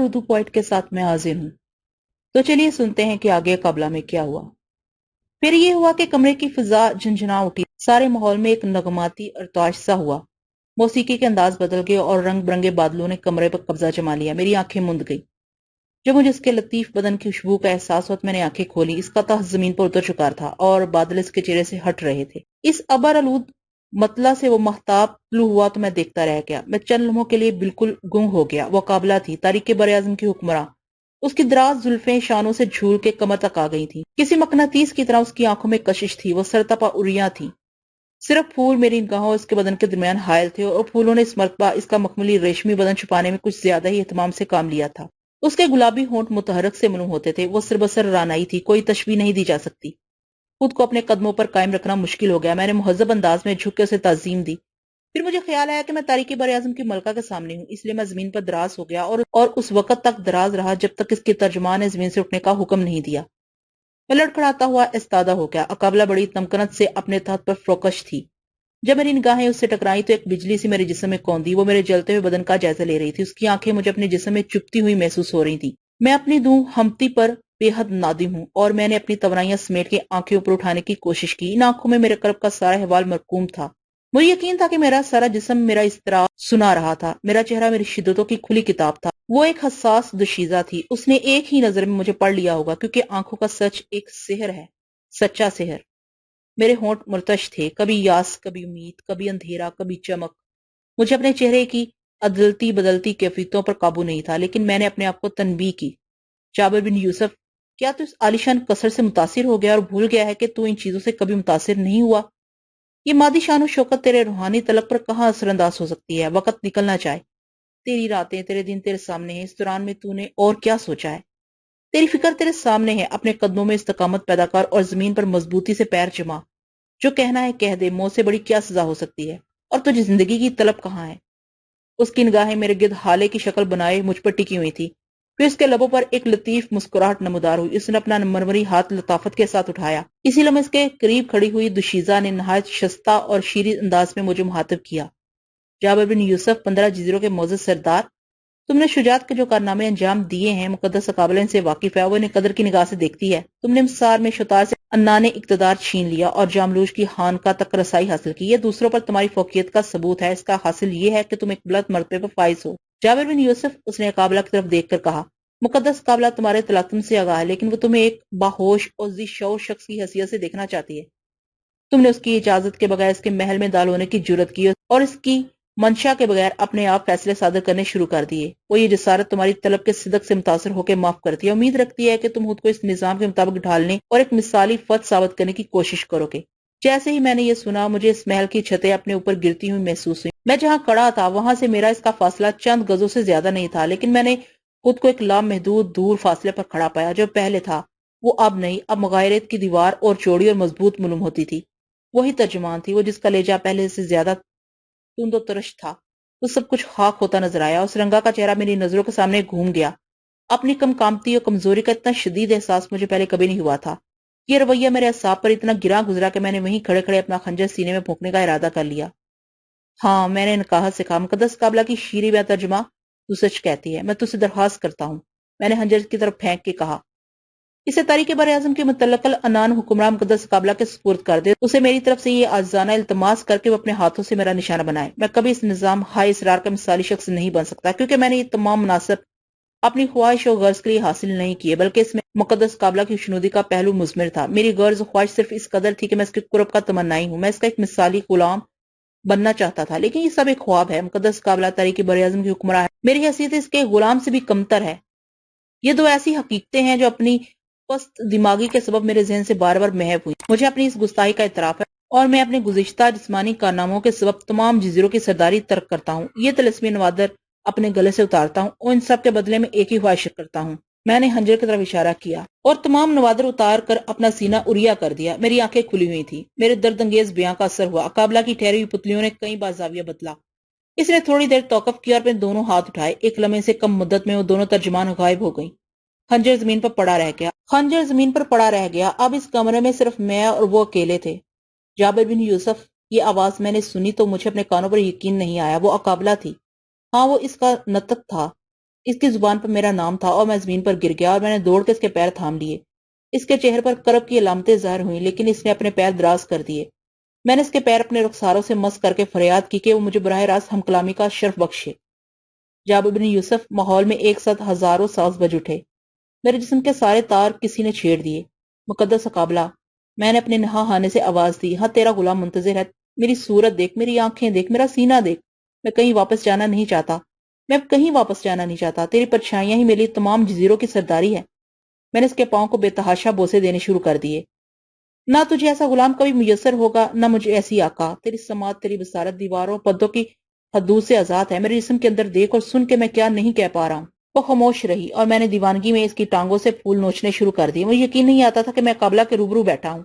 Urdu point کے ساتھ میں حاضر ہوں۔ تو چلیے سنتے ہیں کہ آگے قابلہ میں کیا ہوا۔ پھر یہ ہوا کہ کمرے کی فضا جھنجھنا اٹھی، سارے ماحول میں ایک نغماتی ارتعاش سا ہوا، موسیقی کے انداز بدل گئے اور رنگ برنگے بادلوں نے کمرے پر قبضہ جما لیا۔ میری آنکھیں مند گئی۔ جب مجھے اس کے لطیف بدن کی خوشبو کا احساس ہوا تو میں نے آنکھیں کھولی۔ اس کا تہ زمین پر اتر چکا تھا اور بادل اس کے چہرے سے ہٹ رہے تھے۔ اس ابر آلود مطلع سے وہ مہتاب طلوع ہوا تو میں دیکھتا رہ گیا۔ میں چند لمحوں کے لیے بالکل گنگ ہو گیا۔ وہ قابلہ تھی، تاریخ براعظم کی حکمراں۔ اس کی دراز زلفیں شانوں سے جھول کے کمر تک آ گئی تھیں۔ کسی مقناطیس کی طرح اس کی آنکھوں میں کشش تھی۔ وہ سرتپا عریاں تھی۔ صرف پھول میری نگاہوں اور اس کے بدن کے درمیان حائل تھے، اور پھولوں نے اس مرتبہ اس کا مخملی ریشمی بدن چھپانے میں کچھ زیادہ ہی اہتمام سے کام لیا تھا۔ اس کے گلابی ہونٹ متحرک سے معلوم ہوتے تھے۔ وہ سربسر رانائی تھی، کوئی تشبیہ نہیں دی جا سکتی۔ خود کو اپنے قدموں پر قائم رکھنا مشکل ہو گیا۔ میں نے مہذب انداز میں جھک کے اسے تعظیم دی۔ پھر مجھے خیال آیا کہ میں تاریخ براعظم کی ملکہ کے سامنے ہوں، اس لیے میں زمین پر دراز ہو گیا اور اس وقت تک دراز رہا جب تک اس کے ترجمان نے زمین سے اٹھنے کا حکم نہیں دیا۔ میں لڑکھڑاتا ہوا استادہ ہو گیا۔ قابلہ بڑی تمکنت سے اپنے تحت پر فروکش تھی۔ جب میری نگاہیں اس سے ٹکرائیں تو ایک بجلی سی میرے جسم میں کوندی۔ وہ میرے جلتے ہوئے بدن کا جائزہ لے رہی تھی۔ اس کی آنکھیں مجھے اپنے جسم میں چپتی ہوئی محسوس ہو رہی تھی۔ میں اپنی دوں ہمتی پر بے حد نادم ہوں، اور میں نے اپنی توانائیاں سمیٹ کے آنکھیں اوپر اٹھانے کی کوشش کی۔ ان آنکھوں میں میرے قلب کا سارا احوال مرقوم تھا۔ مجھے یقین تھا کہ میرا سارا جسم میرا اضطراب سنا رہا تھا۔ میرا چہرہ میری شدتوں کی کھلی کتاب تھا۔ وہ ایک حساس دوشیزہ تھی۔ اس نے ایک ہی نظر میں مجھے پڑھ لیا ہوگا، کیونکہ آنکھوں کا سچ ایک سحر ہے، سچا سحر۔ میرے ہونٹ مرتش تھے، کبھی یاس، کبھی امید، کبھی اندھیرا، کبھی چمک۔ مجھے اپنے چہرے کی عدلتی بدلتی کیفیتوں پر قابو نہیں تھا، لیکن میں نے اپنے آپ کو تنبیہ کی۔ جابر بن یوسف، کیا تو اس عالیشان قصر سے متاثر ہو گیا اور بھول گیا ہے کہ تو ان چیزوں سے کبھی متاثر نہیں ہوا؟ یہ مادی شان و شوکت تیرے روحانی طلب پر کہاں اثر انداز ہو سکتی ہے؟ وقت نکلنا چاہے، تیری راتیں، تیرے دن تیرے سامنے ہیں۔ اس دوران میں تو نے اور کیا سوچا ہے؟ تیری فکر تیرے سامنے ہے۔ اپنے قدموں میں استقامت پیدا کر اور زمین پر مضبوطی سے پیر جما۔ جو کہنا ہے کہہ دے، موت سے بڑی کیا سزا ہو سکتی ہے؟ اور تجھے زندگی کی طلب کہاں ہے؟ اس کی نگاہیں میرے گرد ہالے کی شکل بنائے مجھ پر ٹکی ہوئی تھی۔ پھر اس کے لبوں پر ایک لطیف مسکراہٹ نمودار ہوئی۔ اس نے اپنا مرمری ہاتھ لطافت کے ساتھ اٹھایا۔ اسی لمحے اس کے قریب کھڑی ہوئی دوشیزہ نے نہایت شستہ اور شیریں انداز میں مجھے مخاطب کیا۔ جابر بن یوسف، 15 جزیروں کے معزز سردار، تم نے شجاعت کے جو کارنامے انجام دیے ہیں، مقدس قابلہ ان سے واقف ہے، وہ انہیں قدر کی نگاہ سے دیکھتی ہے۔ تم نے مسار میں شطار سے انان اقتدار چھین لیا اور جاملوش کی خانقاہ تک رسائی حاصل کی۔ یہ دوسروں پر تمہاری فوقیت کا ثبوت ہے۔ اس کا حاصل یہ ہے کہ تم ایک بلند مرتبے پر فائز ہو۔ جابر بن یوسف، اس نے قابلہ کی طرف دیکھ کر کہا، مقدس قابلہ تمہارے تلاطم سے آگاہ ہے، لیکن وہ تمہیں ایک باہوش اور ذی شعور شخص کی حیثیت سے دیکھنا چاہتی ہے۔ تم نے اس کی اجازت کے بغیر اس کے محل میں داخل ہونے کی جرات کی اور اس کی منشا کے بغیر اپنے آپ فیصلے صادر کرنے شروع کر دیے۔ وہ یہ جسارت تمہاری طلب کے صدق سے متاثر ہو کے معاف کرتی ہے۔ امید رکھتی ہے کہ تم خود کو اس نظام کے مطابق ڈھالنے اور ایک مثالی فرد ثابت کرنے کی کوشش کرو گے۔ جیسے ہی میں نے یہ سنا، مجھے اس محل کی چھتیں اپنے اوپر گرتی ہوئی محسوس ہوئی۔ میں جہاں کھڑا تھا وہاں سے میرا اس کا فاصلہ چند گزوں سے زیادہ نہیں تھا، لیکن میں نے خود کو ایک لامحدود دور فاصلے پر کھڑا پایا۔ جو پہلے تھا وہ اب نہیں، اب مغایرت کی دیوار اور چوڑی اور مضبوط معلوم ہوتی تھی۔ وہی ترجمان تھی، وہ جس کا لہجہ پہلے سے زیادہ تند و ترش تھا۔ وہ سب کچھ خاک ہوتا نظر آیا۔ اس رنگا کا چہرہ میری نظروں کے سامنے گھوم گیا۔ اپنی کم کامتی اور کمزوری کا اتنا شدید احساس مجھے پہلے کبھی نہیں ہوا تھا۔ یہ رویہ میرے اعصاب پر اتنا گراں گزرا کہ میں نے وہیں کھڑے کھڑے اپنا خنجر سینے میں پھونکنے کا ارادہ کر لیا۔ ہاں، میں نے نکاہت سے کہا، مقدس قابلہ کی شیریں بے ترجمہ، تو سچ کہتی ہے۔ میں تجھ سے درخواست کرتا ہوں، میں نے خنجر کی طرف پھینک کے کہا، اسے تاریخ براعظم کے متعلق العنان حکمران مقدس قابلہ کے سپرد کر دے۔ اسے میری طرف سے یہ عاجزانہ التماس کر کے وہ اپنے ہاتھوں سے میرا نشانہ بنائے۔ میں کبھی اس نظام ہائے اسرار کا مثالی شخص نہیں بن سکتا، کیونکہ میں نے یہ تمام مناصب اپنی خواہش و غرض کے لیے حاصل نہیں کیے، بلکہ اس میں مقدس قابلہ کی شنودی کا پہلو مضمر تھا۔ میری غرض و خواہش صرف اس قدر تھی کہ میں اس کے قرب کا تمنائی ہوں۔ میں اس کا ایک مثالی غلام بننا چاہتا تھا، لیکن یہ سب ایک خواب ہے۔ مقدس قابلہ تاریخ براعظم کی حکمراں ہے، میری حیثیت اس کے غلام سے بھی کمتر ہے۔ یہ دو ایسی حقیقتیں ہیں جو اپنی پست دماغی کے سبب میرے ذہن سے بار بار محو ہوئی۔ مجھے اپنی اس گستاخی کا اعتراف ہے، اور میں اپنے گزشتہ جسمانی کارناموں کے سبب تمام جزیروں کی سرداری ترک کرتا ہوں۔ یہ طلسمی نوادر اپنے گلے سے اتارتا ہوں اور ان سب کے بدلے میں ایک ہی خواہش کرتا ہوں۔ میں نے خنجر کی طرف اشارہ کیا اور تمام نوادر اتار کر اپنا سینہ اریا کر دیا۔ میری آنکھیں کھلی ہوئی تھیں۔ میرے درد انگیز بیاں کا اثر ہوا۔ قابلہ کی ٹھہری ہوئی پتلیوں نے کئی بار زاویہ بدلا۔ اس نے تھوڑی دیر توقف کیا اور اپنے دونوں ہاتھ اٹھائے۔ ایک لمحے سے کم مدت میں وہ دونوں ترجمان غائب ہو گئیں۔ خنجر زمین پر پڑا رہ گیا۔ اب اس کمرے میں صرف میں اور وہ اکیلے تھے۔ جابر بن یوسف، یہ آواز میں نے سنی تو مجھے اپنے کانوں پر یقین نہیں آیا۔ وہ قابلہ تھی۔ ہاں، وہ اس کا نطق تھا۔ اس کی زبان پر میرا نام تھا اور میں زمین پر گر گیا اور میں نے دوڑ کے اس کے پیر تھام لیے۔ اس کے چہرے پر کرب کی علامتیں ظاہر ہوئیں، لیکن اس نے اپنے پیر دراز کر دیے۔ میں نے اس کے پیر اپنے رخساروں سے مس کر کے فریاد کی کہ وہ مجھے براہ راست ہم کلامی کا شرف بخشے۔ جابر بن یوسف، ماحول میں ایک ساتھ ہزاروں ساز بج اٹھے۔ میرے جسم کے سارے تار کسی نے چھیڑ دیے۔ مقدس اقابلہ، میں نے اپنے نہا ہانے سے آواز دی، ہاں تیرا غلام منتظر ہے۔ میری صورت دیکھ، میری آنکھیں دیکھ، میرا سینہ دیکھ۔ میں کہیں واپس جانا نہیں چاہتا، میں اب کہیں واپس جانا نہیں چاہتا۔ تیری پرچھائیاں ہی میری تمام جزیروں کی سرداری ہے۔ میں نے اس کے پاؤں کو بے تحاشا بوسے دینے شروع کر دیے۔ نہ تجھے ایسا غلام کبھی میسر ہوگا، نہ مجھے ایسی آقا۔ تیری سماعت، تیری بصارت دیواروں پردوں کی حدود سے آزاد ہے۔ میرے جسم کے اندر دیکھ اور سن کے میں کیا نہیں کہہ پا رہا ہوں۔ وہ خاموش رہی اور میں نے دیوانگی میں اس کی ٹانگوں سے پھول نوچنے شروع کر دیے۔ مجھے یقین نہیں آتا تھا کہ میں قابلہ کے روبرو بیٹھا ہوں۔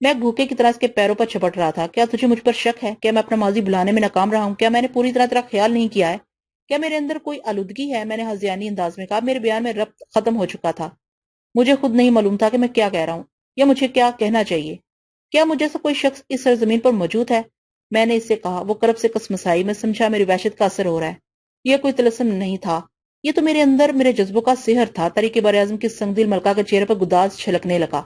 میں ایک بھوکے کی طرح اس کے پیروں پر چھپٹ رہا تھا۔ کیا تجھے مجھ پر شک ہے؟ کیا میں اپنا ماضی بھلانے میں ناکام رہا ہوں؟ کیا میں نے پوری طرح تیرا خیال نہیں کیا ہے؟ کیا میرے اندر کوئی آلودگی ہے؟ میں نے ہذیانی انداز میں کہا۔ میرے بیان میں ربط ختم ہو چکا تھا۔ مجھے خود نہیں معلوم تھا کہ میں کیا کہہ رہا ہوں یا مجھے کیا کہنا چاہیے۔ کیا مجھ جیسا کوئی شخص اس سرزمین پر موجود ہے؟ میں نے اس سے کہا۔ وہ کرب سے کسمسائی۔ میں سمجھا میری وحشت کا اثر ہو رہا ہے۔ یہ کوئی طلسم نہیں تھا، یہ تو میرے اندر میرے جذبوں کا سحر تھا۔ طریق براعظم کی سنگ دل ملکہ کے چہرے پر گداز چھلکنے لگا۔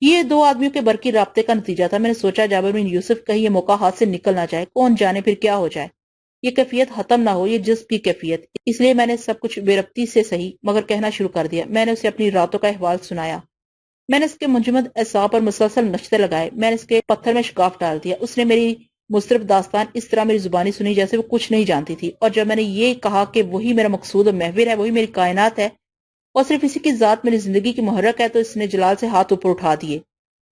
یہ دو آدمیوں کے برقی رابطے کا نتیجہ تھا۔ میں نے سوچا جابر بن یوسف کہیں یہ موقع ہاتھ سے نکل نہ جائے، کون جانے پھر کیا ہو جائے، یہ کیفیت ختم نہ ہو، یہ جذب کی کیفیت۔ اس لیے میں نے سب کچھ بے ربطی سے صحیح مگر کہنا شروع کر دیا۔ میں نے اسے اپنی راتوں کا احوال سنایا۔ میں نے اس کے منجمد اعصاب پر مسلسل نشتے لگائے۔ میں نے اس کے پتھر میں شگاف ڈال دیا۔ اس نے میری مضطرب داستان اس طرح میری زبانی سنی جیسے وہ کچھ نہیں جانتی تھی، اور جب میں نے یہ کہا کہ وہی میرا مقصود و محور ہے، وہی میری کائنات ہے اور صرف اسی کی ذات میری زندگی کی محرک ہے، تو اس نے جلال سے ہاتھ اوپر اٹھا دیے۔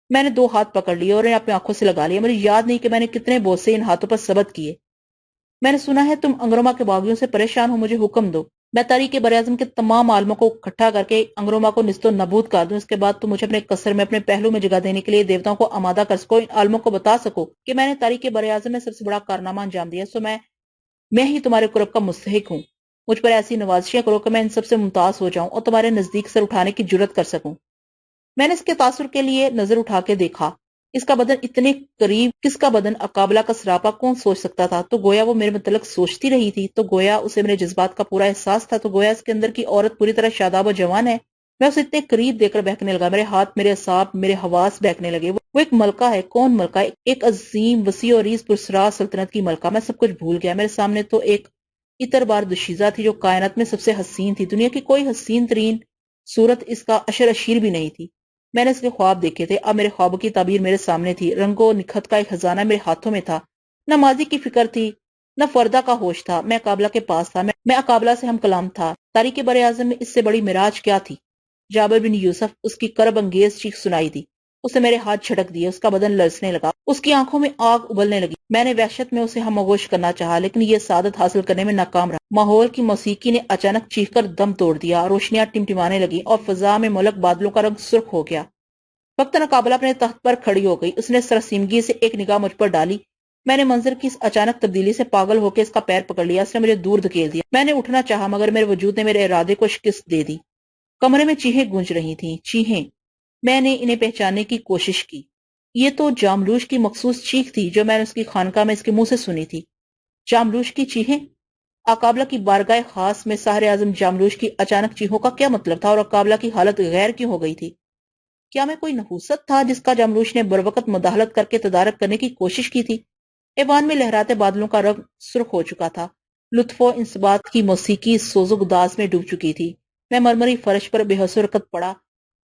میں نے دو ہاتھ پکڑ لیے اور انہیں اپنی آنکھوں سے لگا لیا۔ مجھے یاد نہیں کہ میں نے کتنے بوسے ان ہاتھوں پر ثبت کیے۔ میں نے سنا ہے تم انگروما کے باغیوں سے پریشان ہو، مجھے حکم دو، میں تاریخ براعظم کے تمام عالموں کو اکٹھا کر کے انگروما کو نست و نابود کر دوں۔ اس کے بعد تم مجھے اپنے قصر میں اپنے پہلو میں جگہ دینے کے لیے دیوتاؤں کو آمادہ کر سکو، ان عالموں کو بتا سکو کہ میں نے تاریخ براعظم میں سب سے بڑا کارنامہ انجام دیا، سو میں ہی تمہارے قرب کا مستحق ہوں۔ مجھ پر ایسی نوازشیں کرو کہ میں ان سب سے ممتاز ہو جاؤں اور تمہارے نزدیک سر اٹھانے کی جرت کر سکوں۔ میں نے اس کے تاثر کے لیے نظر اٹھا کے دیکھا۔ اس کا بدن اتنے قریب، کس کا بدن اقابلہ کا سراپا کون سوچ سکتا تھا؟ تو گویا وہ میرے متعلق سوچتی رہی تھی، تو گویا اسے میرے جذبات کا پورا احساس تھا، تو گویا اس کے اندر کی عورت پوری طرح شاداب و جوان ہے۔ میں اسے اتنے قریب دیکھ کر بہکنے لگا، میرے ہاتھ، میرے اعصاب، میرے حواس بہکنے لگے۔ وہ ایک ملکہ ہے۔ کون ملکہ؟ ایک عظیم، وسیع اور عریض پراسرار سلطنت کی ملکہ۔ میں سب کچھ بھول گیا۔ میرے سامنے تو ایک عطر بار دوشیزہ تھی جو کائنات میں سب سے حسین تھی۔ دنیا کی کوئی حسین ترین صورت اس کا اشر اشیر بھی نہیں تھی۔ میں نے اس کے خواب دیکھے تھے، اب میرے خوابوں کی تعبیر میرے سامنے تھی۔ رنگ و نکھت کا ایک خزانہ میرے ہاتھوں میں تھا۔ نہ ماضی کی فکر تھی، نہ فردہ کا ہوش تھا۔ میں اقابلہ کے پاس تھا، میں اقابلہ سے ہم کلام تھا۔ تاریخ براعظم میں اس سے بڑی معراج کیا تھی؟ جابر بن یوسف، اس کی کرب انگیز چیخ سنائی دی۔ اسے میرے ہاتھ جھٹک دیے، اس کا بدن لرزنے لگا، اس کی آنکھوں میں آگ ابلنے لگی۔ میں نے وحشت میں اسے ہماغوش کرنا چاہا، لیکن یہ سعادت حاصل کرنے میں ناکام رہا۔ ماحول کی موسیقی نے اچانک چیخ کر دم توڑ دیا، روشنیاں ٹمٹمانے لگی اور فضا میں ملک بادلوں کا رنگ سرخ ہو گیا۔ وقتاً اقابلہ اپنے تخت پر کھڑی ہو گئی۔ اس نے سرسیمگی سے ایک نگاہ مجھ پر ڈالی۔ میں نے منظر کی اس اچانک تبدیلی سے پاگل ہو کے اس کا پیر پکڑ لیا۔ اس نے مجھے دور دھکیل دیا۔ میں نے اٹھنا چاہا مگر میرے وجود نے میرے ارادے کو شکست دے دی۔ کمرے میں چیخیں گونج رہی تھیں، چیخیں۔ میں نے انہیں پہچاننے کی کوشش کی۔ یہ تو جاملوش کی مخصوص چیخ تھی جو میں نے اس کی خانقاہ میں اس کے منہ سے سنی تھی۔ جاملوش کی چیخیں؟ اقابلہ کی بارگاہ خاص میں ساحر اعظم جاملوش کی اچانک چیخوں کا کیا مطلب تھا، اور اقابلہ کی حالت غیر کیوں ہو گئی تھی؟ کیا میں کوئی نحوست تھا جس کا جاملوش نے بروقت مداخلت کر کے تدارک کرنے کی کوشش کی تھی؟ ایوان میں لہراتے بادلوں کا رنگ سرخ ہو چکا تھا۔ لطف و انصبات کی موسیقی سوز و گداز میں ڈوب چکی تھی۔ میں مرمری فرش پر بے حس و حرکت پڑا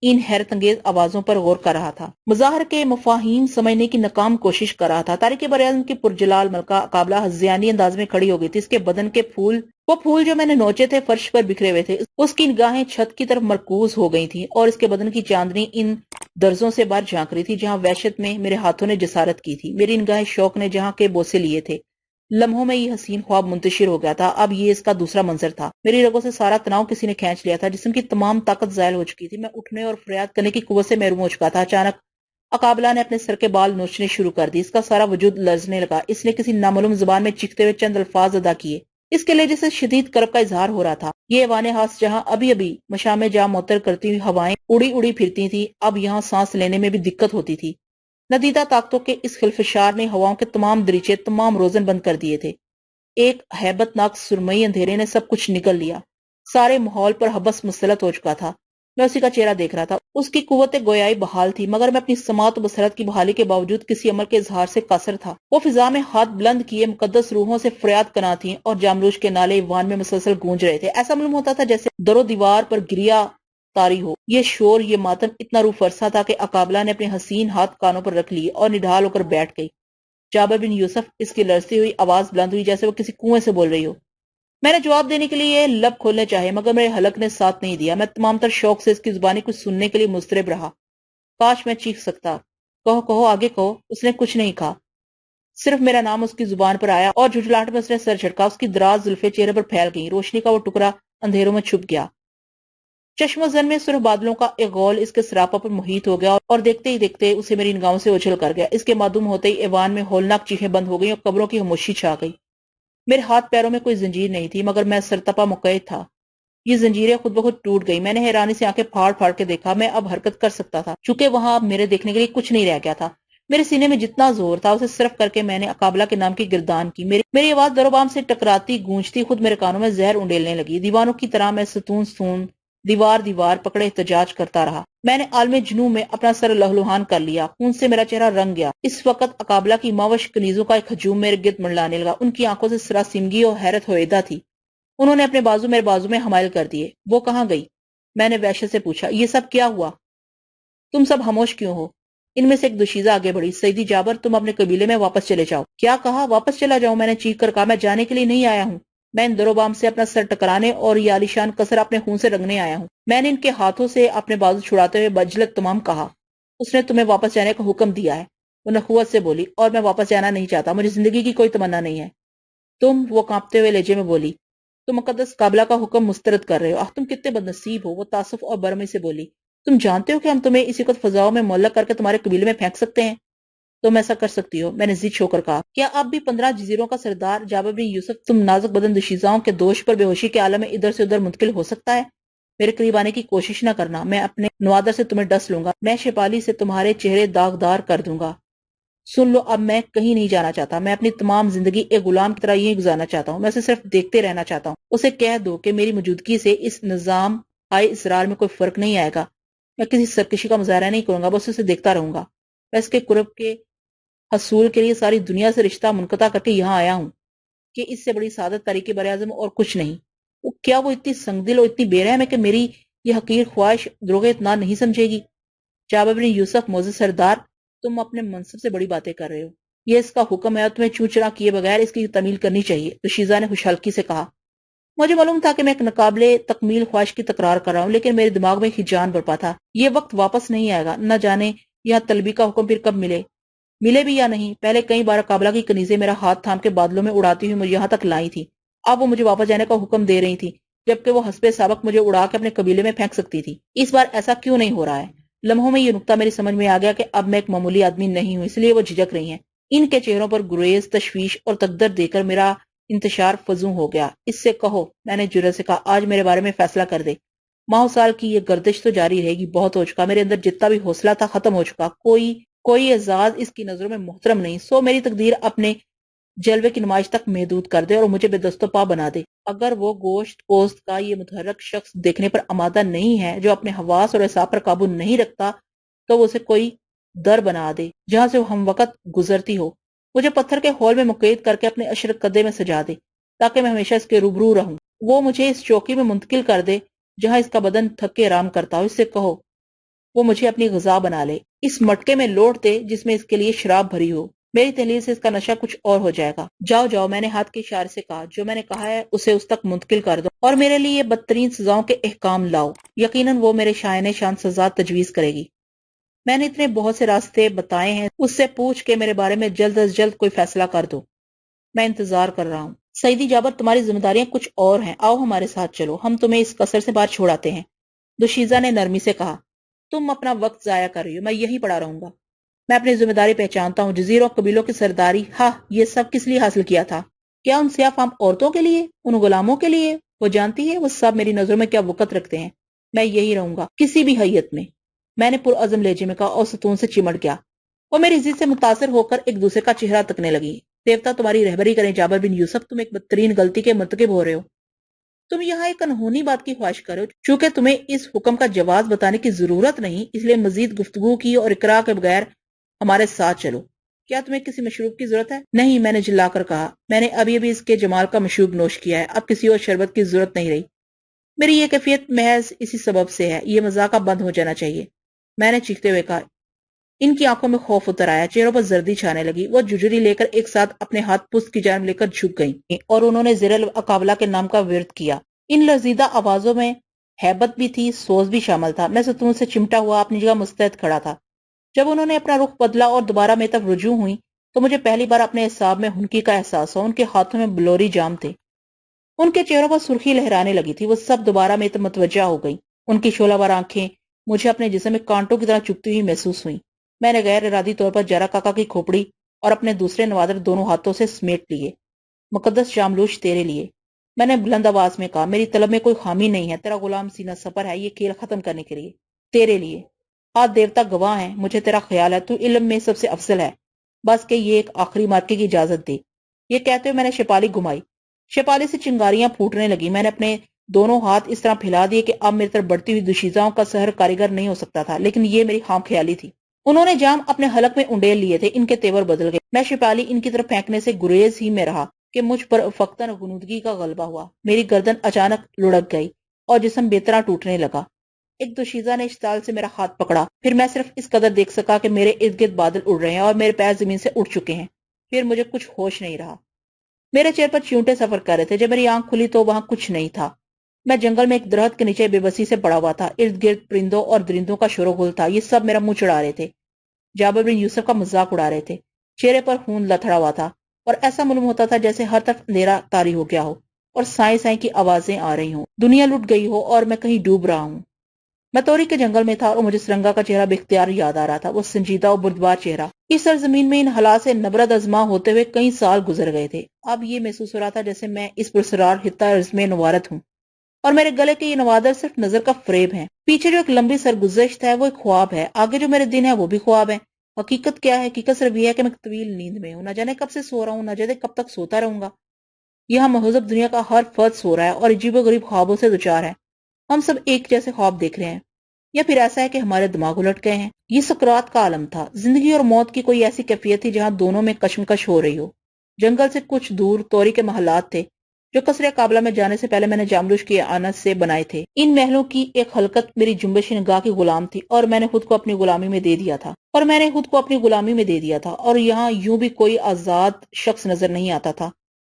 ان حیرت انگیز آوازوں پر غور کر رہا تھا، مظاہر کے مفاہیم سمجھنے کی ناکام کوشش کر رہا تھا۔ تاریخ براعظم کی پرجلال ملکہ اقابلہ ہذیانی انداز میں کھڑی ہو گئی تھی۔ اس کے بدن کے پھول، وہ پھول جو میں نے نوچے تھے، فرش پر بکھرے ہوئے تھے۔ اس کی نگاہیں چھت کی طرف مرکوز ہو گئی تھیں اور اس کے بدن کی چاندنی ان درزوں سے باہر جھانک رہی تھی جہاں وحشت میں میرے ہاتھوں نے جسارت کی تھی، میری نگاہیں شوق نے جہاں کے بوسے لیے تھے۔ لمحوں میں یہ حسین خواب منتشر ہو گیا تھا۔ اب یہ اس کا دوسرا منظر تھا۔ میری رگوں سے سارا تناؤ کسی نے کھینچ لیا تھا، جسم کی تمام طاقت زائل ہو چکی تھی۔ میں اٹھنے اور فریاد کرنے کی قوت سے محروم ہو چکا تھا۔ اچانک اقابلہ نے اپنے سر کے بال نوچنے شروع کر دی۔ اس کا سارا وجود لرزنے لگا۔ اس نے کسی نامعلوم زبان میں چیختے ہوئے چند الفاظ ادا کیے۔ اس کے لہجے سے شدید کرب کا اظہار ہو رہا تھا۔ یہ ایوان خاص جہاں ابھی ابھی مشام جاں معطر کرتی ہوئی ہوائیں اڑی اڑی پھرتی تھی، اب یہاں سانس لینے میں بھی دقت ہوتی تھی۔ ندیدہ طاقتوں کے اس خلفشار نے ہواؤں کے تمام دریچے، تمام روزن بند کر دیے تھے۔ ایک ہیبت ناک سرمئی اندھیرے نے سب کچھ نگل لیا۔ سارے ماحول پر حبس مسلط ہو چکا تھا۔ میں اسی کا چہرہ دیکھ رہا تھا۔ اس کی قوت گویائی بحال تھی، مگر میں اپنی سماعت و بصیرت کی بحالی کے باوجود کسی عمل کے اظہار سے قاصر تھا۔ وہ فضا میں ہاتھ بلند کیے مقدس روحوں سے فریاد کنا تھیں اور جاملوش کے نالے ایوان میں مسلسل گونج رہے تھے۔ ایسا معلوم ہوتا تھا جیسے در و دیوار پر گریا تاری ہو۔ یہ شور، یہ ماتم اتنا روح فرسا تھا کہ اقابلہ نے اپنے حسین ہاتھ کانوں پر رکھ لیے اور نڈھال ہو کر بیٹھ گئی۔ جابر بن یوسف، اس کی لرزتی ہوئی آواز بلند ہوئی جیسے وہ کسی کنویں سے بول رہی ہو۔ میں نے جواب دینے کے لیے لب کھولنے چاہے، مگر میرے حلق نے ساتھ نہیں دیا۔ میں تمام تر شوق سے اس کی زبانی کچھ سننے کے لیے مضطرب رہا۔ کاش میں چیخ سکتا۔ کہو کہو، آگے کہو۔ اس نے کچھ نہیں کہا، صرف میرا نام اس کی زبان پر آیا اور جھٹلاہٹ میں اس نے سر جھٹکا۔ اس کی دراز زلفیں چہرے پر پھیل گئیں، روشنی کا وہ ٹکڑا اندھیروں میں چھپ گیا۔ چشم و زن میں سرخ بادلوں کا ایک غول اس کے سراپا پر محیط ہو گیا اور دیکھتے ہی دیکھتے اسے میری نگاہوں سے اچھل کر گیا۔ اس کے معدوم ہوتے ہی ایوان میں ہولناک چیخیں بند ہو گئیں اور قبروں کی خاموشی چھا گئی۔ میرے ہاتھ پیروں میں کوئی زنجیر نہیں تھی، مگر میں سرتپا مقید تھا۔ یہ زنجیریں خود بخود ٹوٹ گئی۔ میں نے حیرانی سے آنکھیں پھاڑ پھاڑ کے دیکھا۔ میں اب حرکت کر سکتا تھا، چونکہ وہاں اب میرے دیکھنے کے لیے کچھ نہیں رہ گیا تھا۔ میرے سینے میں جتنا زور تھا اسے صرف کر کے میں نے اقابلہ کے نام کی گردان کی۔ میری آواز در و بام سے ٹکراتی گونجتی خود میرے کانوں میں زہر انڈیلنے لگی۔ دیوانوں کی طرح میں ستون ستون، دیوار دیوار پکڑے احتجاج کرتا رہا۔ میں نے عالم جنوں میں اپنا سر لہلوہان کر لیا۔ خون سے میرا چہرہ رنگ گیا۔ اس وقت اقابلہ کی ماوش کنیزوں کا ایک ہجوم میرے گرد منڈلانے لگا۔ ان کی آنکھوں سے سراسیمگی اور حیرت ہوئیدہ تھی۔ انہوں نے اپنے بازو میرے بازو میں حمائل کر دیے۔ وہ کہاں گئی؟ میں نے وحشت سے پوچھا۔ یہ سب کیا ہوا؟ تم سب خاموش کیوں ہو؟ ان میں سے ایک دوشیزہ آگے بڑھی۔ سیدی جابر، تم اپنے قبیلے میں واپس چلے جاؤ۔ کیا کہا؟ واپس چلا جاؤں؟ میں نے چیخ کر کہا۔ میں جانے کے لیے نہیں آیا ہوں۔ میں ان درو بام سے اپنا سر ٹکرانے اور یہ عالیشان قصر اپنے خون سے رنگنے آیا ہوں۔ میں نے ان کے ہاتھوں سے اپنے بازو چھڑاتے ہوئے بجلت تمام کہا۔ اس نے تمہیں واپس جانے کا حکم دیا ہے، وہ نخوت سے بولی، اور میں واپس جانا نہیں چاہتا۔ مجھے زندگی کی کوئی تمنا نہیں ہے۔ وہ کانپتے ہوئے لہجے میں بولی، تم مقدس قابلہ کا حکم مسترد کر رہے ہو۔ تم کتنے بد نصیب ہو۔ وہ تعصب اور برہمی سے بولی، تم جانتے ہو کہ ہم تمہیں اسی وقت فضاؤں میں معلق کر کے تمہارے قبیلے میں پھینک سکتے ہیں؟ تم ایسا کر سکتی ہو۔ میں نے ضد ہو کر کہا، کیا اب بھی 15 جزیروں کا سردار جابر بن یوسف تم نازک بدن دوشیزاؤں کے دوش پر بے ہوشی کے عالم میں ادھر سے ادھر منتقل ہو سکتا ہے؟ میرے قریب آنے کی کوشش نہ کرنا، میں اپنے نوادر سے تمہیں ڈس لوں گا۔ میں شپالی سے تمہارے چہرے داغدار کر دوں گا۔ سن لو، اب میں کہیں نہیں جانا چاہتا۔ میں اپنی تمام زندگی ایک غلام کی طرح یہیں گزارنا چاہتا ہوں۔ میں اسے صرف دیکھتے رہنا چاہتا ہوں۔ اسے کہہ دو کہ میری موجودگی سے اس نظام ہائے اسرار میں کوئی فرق نہیں آئے گا۔ میں کسی سرکشی کا مظاہرہ نہیں کروں گا، بس اسے دیکھتا رہوں گا۔ میں اس کے قرب کے حصول کے لیے ساری دنیا سے رشتہ منقطع کر کے یہاں آیا ہوں کہ اس سے بڑی سعادت تاریخ بر اعظم اور کچھ نہیں۔ کیا وہ اتنی سنگدل اور اتنی بے رحم ہے کہ میری یہ حقیر خواہش دروغ اطمینان نہیں سمجھے گی؟ جابر بن یوسف، معزز سردار، تم اپنے منصب سے بڑی باتیں کر رہے ہو۔ یہ اس کا حکم ہے اور تمہیں چوچرا کیے بغیر اس کی تعمیل کرنی چاہیے۔ دوشیزہ نے خوشحالکی سے کہا۔ مجھے معلوم تھا کہ میں ایک ناقابل تکمیل خواہش کی تکرار کر رہا ہوں، لیکن میرے دماغ میں ہیجان برپا تھا۔ یہ وقت واپس نہیں آئے گا۔ نہ جانے یہاں طلبی کا حکم پھر کب ملے بھی یا نہیں۔ پہلے کئی بار قابلہ کی کنیزیں میرا ہاتھ تھام کے بادلوں میں اڑاتی ہوئی مجھے یہاں تک لائی تھی۔ اب وہ مجھے واپس جانے کا حکم دے رہی تھی، جبکہ وہ حسب سابق مجھے اڑا کے اپنے قبیلے میں پھینک سکتی تھی۔ اس بار ایسا کیوں نہیں ہو رہا ہے؟ لمحوں میں یہ نقطہ میری سمجھ میں آ گیا کہ اب میں ایک معمولی آدمی نہیں ہوں، اس لیے وہ جھجک رہی ہیں۔ ان کے چہروں پر گریز، تشویش اور تقدر دے کر میرا انتشار فزوں ہو گیا۔ اس سے کہو، میں نے جرأت سے کہا، آج میرے بارے میں فیصلہ کر دے۔ ماہ سال کی یہ گردش تو جاری رہے گی۔ بہت ہو چکا، میرے اندر جتنا بھی حوصلہ تھا ختم ہو چکا۔ کوئی اعزاز اس کی نظروں میں محترم نہیں۔ سو میری تقدیر اپنے جلوے کی نمائش تک محدود کر دے اور مجھے بے دست و پا بنا دے۔ اگر وہ گوشت پوست کا یہ متحرک شخص دیکھنے پر آمادہ نہیں ہے، جو اپنے حواس اور اعصاب پر قابو نہیں رکھتا، تو وہ اسے کوئی در بنا دے جہاں سے وہ ہم وقت گزرتی ہو۔ مجھے پتھر کے ہول میں مقید کر کے اپنے عشرت قدے میں سجا دے تاکہ میں ہمیشہ اس کے روبرو رہوں۔ وہ مجھے اس چوکی میں منتقل کر دے جہاں اس کا بدن تھک کے آرام کرتا ہو۔ اس سے کہو وہ مجھے اپنی غذا بنا لے، اس مٹکے میں لوٹ دے جس میں اس کے لیے شراب بھری ہو۔ میری تحلیل سے اس کا نشہ کچھ اور ہو جائے گا۔ جاؤ جاؤ، میں نے ہاتھ کے اشارے سے کہا، جو میں نے کہا ہے اسے اس تک منتقل کر دو اور میرے لیے بدترین سزاؤں کے احکام لاؤ۔ یقیناً وہ میرے شائن شان سزا تجویز کرے گی۔ میں نے اتنے بہت سے راستے بتائے ہیں، اس سے پوچھ کے میرے بارے میں جلد از جلد کوئی فیصلہ کر دو۔ میں انتظار کر رہا ہوں۔ سیدی جابر، تمہاری ذمہ داریاں کچھ اور ہیں، آؤ ہمارے ساتھ چلو، ہم تمہیں اس قصر سے باہر چھوڑاتے ہیں۔ دوشیزہ نے نرمی سے کہا، تم اپنا وقت ضائع کر رہی ہو، میں یہی پڑا رہوں گا۔ میں اپنی ذمہ داری پہچانتا ہوں، جزیروں قبیلوں کی سرداری، یہ سب کس لیے حاصل کیا تھا؟ کیا ان سیاہ فام عورتوں کے لیے، ان غلاموں کے لیے؟ وہ جانتی ہے وہ سب میری نظروں میں کیا وقت رکھتے ہیں۔ میں یہی رہوں گا، کسی بھی حیت میں نے پرعزم لہجے میں کہا اور ستون سے چمٹ گیا۔ وہ میری ضد سے متاثر ہو کر ایک دوسرے کا چہرہ تکنے لگی۔ دیوتا تمہاری رہبری کریں جابر بن یوسف، تم ایک بدترین غلطی کے مرتکب ہو رہے ہو۔ تم یہاں ایک انہونی بات کی خواہش کرو، چونکہ تمہیں اس حکم کا جواز بتانے کی ضرورت نہیں، اس لیے مزید گفتگو کی اور اقرا کے بغیر ہمارے ساتھ چلو۔ کیا تمہیں کسی مشروب کی ضرورت ہے؟ نہیں، میں نے جلا کر کہا، میں نے ابھی ابھی اس کے جمال کا مشروب نوش کیا ہے، اب کسی اور شربت کی ضرورت نہیں رہی۔ میری یہ کیفیت محض اسی سبب سے ہے، یہ مذاق بند ہو جانا چاہیے، میں نے چیختے ہوئے کہا۔ ان کی آنکھوں میں خوف اتر آیا، چہروں پر زردی چھانے لگی، وہ جھجری لے کر ایک ساتھ اپنے ہاتھ پست کی جانب لے کر جھک گئیں اور انہوں نے زیر القابلہ کے نام کا ورد کیا۔ ان لرزیدہ آوازوں میں ہیبت بھی تھی، سوز بھی شامل تھا۔ میں ستون سے چمٹا ہوا اپنی جگہ مستعد کھڑا تھا۔ جب انہوں نے اپنا رخ بدلا اور دوبارہ میری طرف رجوع ہوئی تو مجھے پہلی بار اپنے اعصاب میں ہنکی کا احساس ہوا۔ ان کے ہاتھوں میں بلوری جام تھے، ان کے چہروں پر سرخی لہرانے لگی تھی، وہ سب دوبارہ میری طرف متوجہ ہو گئی۔ ان کی شعلہ ور آنکھیں مجھے اپنے جسم میں کانٹوں کی طرح چبھتی ہوئی محسوس ہوئیں۔ میں نے غیر ارادی طور پر جارا کاکا کی کھوپڑی اور اپنے دوسرے نوادر دونوں ہاتھوں سے سمیٹ لیے۔ مقدس جاملوش تیرے لیے، میں نے بلند آواز میں کہا، میری طلب میں کوئی خامی نہیں ہے، تیرا غلام سینہ سپر ہے یہ کھیل ختم کرنے کے لیے، تیرے لیے۔ ہاتھ دیوتا گواہ ہیں، مجھے تیرا خیال ہے، تو علم میں سب سے افضل ہے، بس کہ یہ ایک آخری مارکے کی اجازت دے۔ یہ کہتے ہوئے میں نے شپالی گھمائی، شپالی سے چنگاریاں پھوٹنے لگی۔ میں نے اپنے دونوں ہاتھ اس طرح پھیلا دیے کہ اب میری طرف بڑھتی ہوئی دوشیزاؤں کا سحر کاریگر نہیں ہو سکتا تھا، لیکن یہ میری خام خیالی تھی۔ انہوں نے جام اپنے حلق میں انڈیل لیے تھے، ان کے تیور بدل گئے۔ میں شپالی ان کی طرف پھینکنے سے گریز ہی میں رہا کہ مجھ پر فقطن غنودگی کا غلبہ ہوا۔ میری گردن اچانک لڑک گئی اور جسم بے طرح ٹوٹنے لگا۔ ایک دوشیزہ نے اشتعال سے میرا ہاتھ پکڑا، پھر میں صرف اس قدر دیکھ سکا کہ میرے ارد گرد بادل اڑ رہے ہیں اور میرے پیر زمین سے اٹھ چکے ہیں۔ پھر مجھے کچھ ہوش نہیں رہا، میرے چہرے پر چیونٹے سفر کر رہے تھے۔ جب میری آنکھ کھلی تو وہاں کچھ نہیں تھا، میں جنگل میں ایک درخت کے نیچے بے بسی سے پڑا ہوا تھا۔ ارد گرد پرندوں اور درندوں کا شور و غل تھا، یہ سب میرا منہ چڑھا رہے تھے، جابر بن یوسف کا مذاق اڑا رہے تھے۔ چہرے پر خون لتھڑا ہوا تھا اور ایسا معلوم ہوتا تھا جیسے ہر طرف اندھیرا طاری ہو گیا ہو اور سائیں سائیں کی آوازیں آ رہی ہوں، دنیا لٹ گئی ہو اور میں کہیں ڈوب رہا ہوں۔ میں توری کے جنگل میں تھا اور مجھے سرنگا کا چہرہ بے اختیار یاد آ رہا تھا، وہ سنجیدہ اور بردبار چہرہ۔ اس سرزمین میں ان حالات سے نبرد ازما ہوتے ہوئے کئی سال گزر گئے تھے۔ اب یہ محسوس ہو رہا تھا جیسے میں اس پرسرار خطہ ارض میں نوارت ہوں اور میرے گلے کے یہ نوادر صرف نظر کا فریب ہیں۔ پیچھے جو ایک لمبی سرگزشت ہے وہ ایک خواب ہے، آگے جو میرے دن ہے وہ بھی خواب ہے۔ حقیقت کیا ہے؟ حقیقت صرف یہ ہے کہ میں طویل نیند میں ہوں، نہ جانے کب سے سو رہا ہوں، نہ جانے کب تک سوتا رہوں گا۔ یہاں مہذب دنیا کا ہر فرد سو رہا ہے اور عجیب و غریب خوابوں سے دوچار ہے۔ ہم سب ایک جیسے خواب دیکھ رہے ہیں، یا پھر ایسا ہے کہ ہمارے دماغ الٹ گئے ہیں۔ یہ سکرات کا عالم تھا، زندگی اور موت کی کوئی ایسی کیفیت تھی جہاں دونوں میں کشمکش ہو رہی ہو۔ جنگل سے کچھ دور توری کے محلات تھے جو قصر قابلہ میں جانے سے پہلے میں نے جاملوش کی آنت سے بنائے تھے۔ ان محلوں کی ایک حلقت میری جنبش نگاہ کی غلام تھی اور میں نے خود کو اپنی غلامی میں دے دیا تھا اور یہاں یوں بھی کوئی آزاد شخص نظر نہیں آتا تھا۔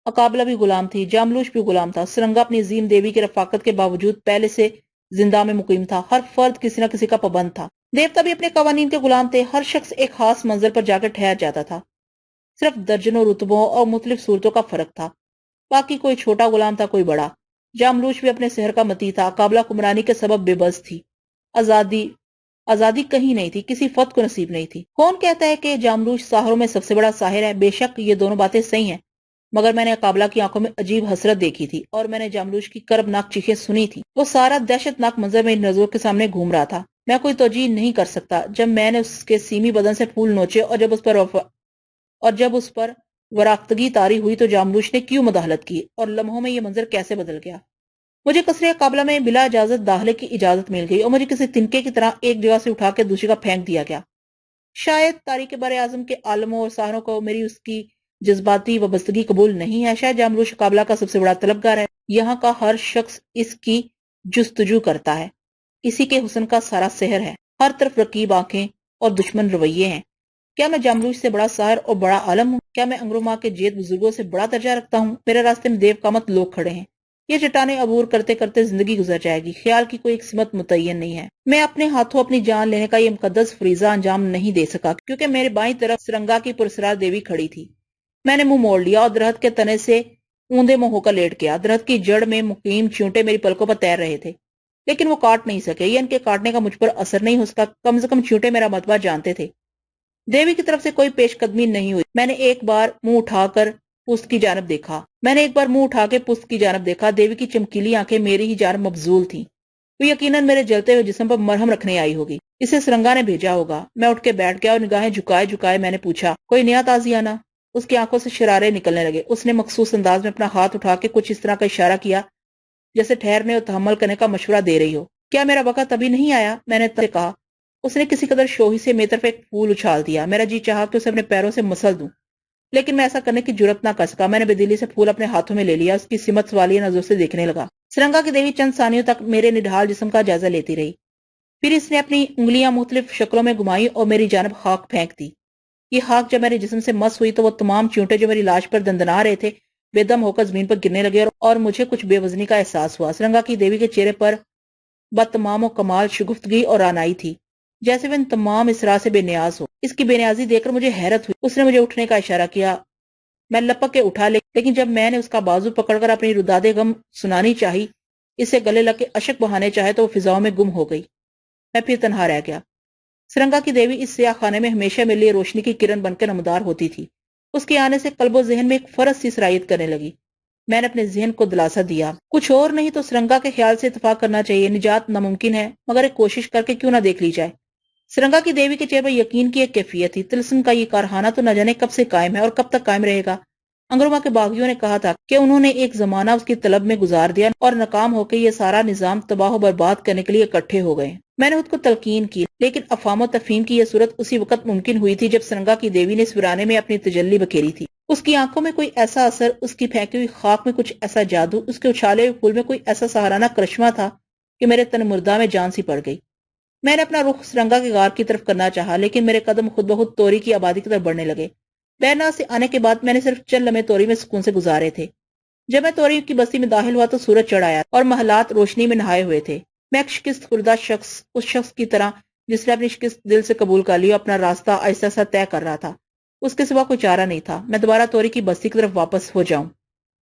اقابلہ بھی غلام تھی، جاملوش بھی غلام تھا، سرنگا اپنی عظیم دیوی کی رفاقت کے باوجود پہلے سے زندہ میں مقیم تھا، ہر فرد کسی نہ کسی کا پابند تھا۔ دیوتا بھی اپنے قوانین کے غلام تھے، ہر شخص ایک خاص منظر پر جا کر ٹھہر جاتا تھا، صرف درجنوں رتبوں اور مختلف صورتوں کا فرق تھا، باقی کوئی چھوٹا غلام تھا کوئی بڑا۔ جاملوش بھی اپنے سحر کا متی تھا، قابلہ کمرانی کے سبب بے بس تھی، آزادی کہیں نہیں تھی، کسی فرد کو نصیب نہیں تھی۔ کون کہتا ہے کہ جاملوش ساحروں میں سب سے بڑا ساحر ہے؟ بے شک یہ دونوں باتیں صحیح ہیں، مگر میں نے قابلہ کی آنکھوں میں عجیب حسرت دیکھی تھی اور میں نے جاملوش کی کربناک چیخیں سنی تھی۔ وہ سارا دہشت ناک منظر میری نظروں کے سامنے گھوم رہا تھا، میں کوئی توجیہ نہیں کر سکتا۔ جب میں نے اس کے سیمی بدن سے پھول نوچے اور جب اس پر وراختگی طاری ہوئی تو جاملوش نے کیوں مداخلت کی اور لمحوں میں یہ منظر کیسے بدل گیا؟ مجھے قصرِ قابلہ میں بلا اجازت داخلے کی اجازت مل گئی اور مجھے کسی تنکے کی طرح ایک جگہ سے اٹھا کے دوسری کا پھینک دیا گیا۔ شاید تاریخ بر اعظم کے عالموں اور ساحروں کو میری اس کی جذباتی وابستگی قبول نہیں ہے، شاید جاملوش قابلہ کا سب سے بڑا طلبگار ہے، یہاں کا ہر شخص اس کی جستجو کرتا ہے، اسی کے حسن کا سارا سحر ہے، ہر طرف رقیب آنکھیں اور دشمن رویے ہیں۔ کیا میں جاملوش سے بڑا ساحر اور بڑا عالم ہوں؟ کیا میں انگروما کے جیت بزرگوں سے بڑا درجہ رکھتا ہوں؟ میرے راستے میں دیو قامت لوگ کھڑے ہیں، یہ چٹانیں عبور کرتے کرتے زندگی گزر جائے گی، خیال کی کوئی ایک سمت متعین نہیں ہے۔ میں اپنے ہاتھوں اپنی جان لینے کا یہ مقدس فریضہ انجام نہیں دے سکا کیونکہ میرے بائیں طرف سرنگا کی پرسرار دیوی کھڑی تھی۔ میں نے منہ موڑ لیا اور درخت کے تنے سے اوندے منہ ہو کر لیٹ گیا۔ درخت کی جڑ میں مقیم چیونٹے میری پلکوں پر تیر رہے تھے، لیکن وہ کاٹ نہیں سکے، یا ان کے کاٹنے کا مجھ پر اثر نہیں ہو سکا، کم سے کم چیونٹے میرا مطبع جانتے تھے۔ دیوی کی طرف سے کوئی پیش قدمی نہیں ہوئی۔ میں نے ایک بار منہ اٹھا کے پست کی جانب دیکھا، دیوی کی چمکیلی آنکھیں میری ہی جانب مبذول تھیں، وہ یقیناً میرے جلتے ہوئے جسم پر مرہم رکھنے آئی ہوگی، اسے سرنگا نے بھیجا ہوگا۔ میں اٹھ کے بیٹھ گیا اور نگاہیں جھکائے میں نے پوچھا، کوئی نیا تازیانہ؟ اس کی آنکھوں سے شرارے نکلنے لگے، اس نے مخصوص انداز میں اپنا ہاتھ اٹھا کے کچھ اس طرح کا اشارہ کیا جیسے ٹھہرنے اور تحمل کرنے کا مشورہ دے رہی ہو۔ کیا میرا وقت ابھی نہیں آیا؟ میں نے کہا۔ اس نے کسی قدر شوہی سے میری طرف ایک پھول اچھال دیا۔ میرا جی چاہا کہ اسے اپنے پیروں سے مسل دوں، لیکن میں ایسا کرنے کی جرت نہ کر سکا۔ میں نے بدلی سے پھول اپنے ہاتھوں میں لے لیا، اس کی سمت سوالیہ نظروں سے دیکھنے لگا۔ سرنگا کی دیوی چند ثانیوں تک میرے نڈھال جسم کا جائزہ لیتی رہی، پھر اس نے اپنی انگلیاں مختلف شکلوں میں گھمائی اور میری جانب خاک پھینک دی۔ یہ خاک جب میرے جسم سے مس ہوئی تو وہ تمام چیونٹے جو میری لاش پر دندنا رہے تھے بے دم ہو کر زمین پر گرنے لگے اور مجھے کچھ بے وزنی کا احساس ہوا۔ سرنگا کی دیوی کے چہرے پر بتمام و کمال شگفتگی اور رعنائی تھی، جیسے وہ ان تمام اسرار سے بے نیاز ہو۔ اس کی بے نیازی دیکھ کر مجھے حیرت ہوئی۔ اس نے مجھے اٹھنے کا اشارہ کیا۔ میں لپک کے اٹھا، لیکن جب میں نے اس کا بازو پکڑ کر اپنی روداد غم سنانی چاہی، اسے گلے لگ کے اشک بہانے چاہے، تو وہ فضاؤں میں گم ہو گئی۔ میں پھر تنہا رہ گیا۔ سرنگا کی دیوی اس سیاہ خانے میں ہمیشہ میرے لیے روشنی کی کرن بن کے نمودار ہوتی تھی۔ اس کے آنے سے قلب و ذہن میں ایک فرض سی سرایت کرنے لگی۔ میں نے اپنے ذہن کو دلاسا دیا، کچھ اور نہیں تو سرنگا کے خیال سے اتفاق کرنا چاہیے۔ نجات ناممکن ہے، مگر ایک کوشش کر کے کیوں نہ دیکھ لی جائے۔ سرنگا کی دیوی کے چہرے پر یقین کی ایک کیفیت تھی۔ طلسم کا یہ کارخانہ تو نہ جانے کب سے قائم ہے اور کب تک قائم رہے گا۔ انگرما کے باغیوں نے کہا تھا کہ انہوں نے ایک زمانہ اس کی طلب میں گزار دیا اور ناکام ہو کے یہ سارا نظام تباہ و برباد کرنے کے لیے اکٹھے ہو گئے۔ میں نے خود کو تلقین کی، لیکن افہام و تفہیم کی یہ صورت اسی وقت ممکن ہوئی تھی جب سرنگا کی دیوی نے اس ویرانے میں اپنی تجلی بکھیری تھی۔ اس کی آنکھوں میں کوئی ایسا اثر، اس کی پھینکی ہوئی خاک میں کچھ ایسا جادو، اس کے اچھالے ہوئے پھول میں کوئی ایسا سہارانہ کرشمہ تھا کہ میرے تن مردہ میں جان سی پڑ گئی۔ میں نے اپنا رخ سرنگا کے غار کی طرف کرنا چاہا، لیکن میرے قدم خود بخود توری کی آبادی کی طرف بڑھنے لگے۔ بیرنا سے آنے کے بعد میں نے صرف چند لمحے توری میں سکون سے گزارے تھے۔ جب میں توری کی بستی میں داخل ہوا تو سورج چڑھ آیا اور محلات روشنی میں نہائے ہوئے تھے۔ میں ایک شکست خوردہ شخص، اس شخص کی طرح جس نے اپنی شکست دل سے قبول کر لی اور اپنا راستہ آہستہ آہستہ طے کر رہا تھا۔ اس کے سوا کوئی چارہ نہیں تھا، میں دوبارہ توری کی بستی کی طرف واپس ہو جاؤں۔